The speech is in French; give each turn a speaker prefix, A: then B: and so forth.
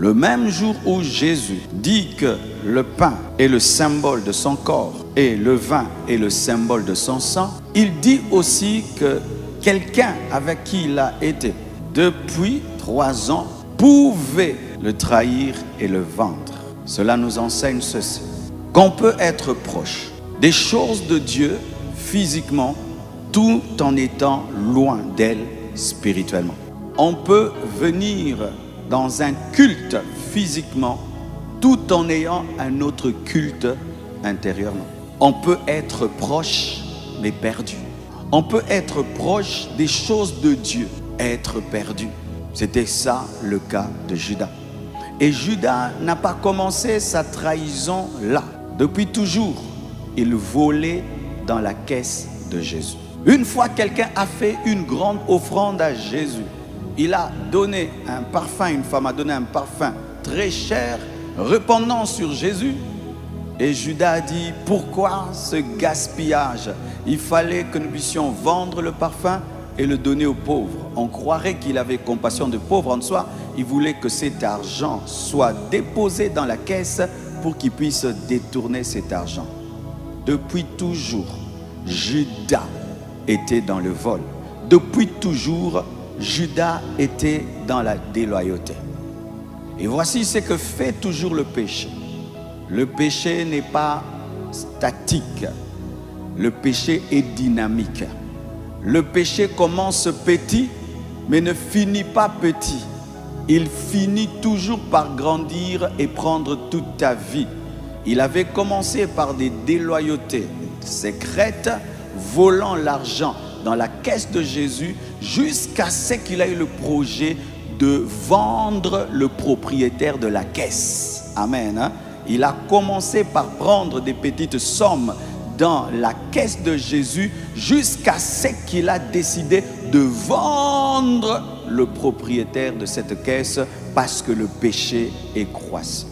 A: Le même jour où Jésus dit que le pain est le symbole de son corps et le vin est le symbole de son sang, il dit aussi que quelqu'un avec qui il a été depuis 3 ans pouvait le trahir et le vendre. Cela nous enseigne ceci, qu'on peut être proche des choses de Dieu physiquement tout en étant loin d'elle spirituellement. On peut venir dans un culte physiquement tout en ayant un autre culte intérieurement. On peut être proche mais perdu. On peut être proche des choses de Dieu, être perdu. C'était ça le cas de Judas. Et Judas n'a pas commencé sa trahison là. Depuis toujours, il volait dans la caisse de Jésus. Une fois quelqu'un a fait une grande offrande à Jésus, il a donné un parfum, une femme a donné un parfum très cher, répandant sur Jésus. Et Judas a dit, pourquoi ce gaspillage? Il fallait que nous puissions vendre le parfum et le donner aux pauvres. On croirait qu'il avait compassion des pauvres en soi. Il voulait que cet argent soit déposé dans la caisse pour qu'il puisse détourner cet argent. Depuis toujours, Judas était dans le vol. Depuis toujours, Judas était dans la déloyauté. Et voici ce que fait toujours le péché. Le péché n'est pas statique. Le péché est dynamique. Le péché commence petit, mais ne finit pas petit. Il finit toujours par grandir et prendre toute ta vie. Il avait commencé par des déloyautés secrètes, volant l'argent dans la caisse de Jésus, jusqu'à ce qu'il ait eu le projet de vendre le propriétaire de la caisse. Amen. Il a commencé par prendre des petites sommes dans la caisse de Jésus jusqu'à ce qu'il a décidé de vendre le propriétaire de cette caisse parce que le péché est croissant.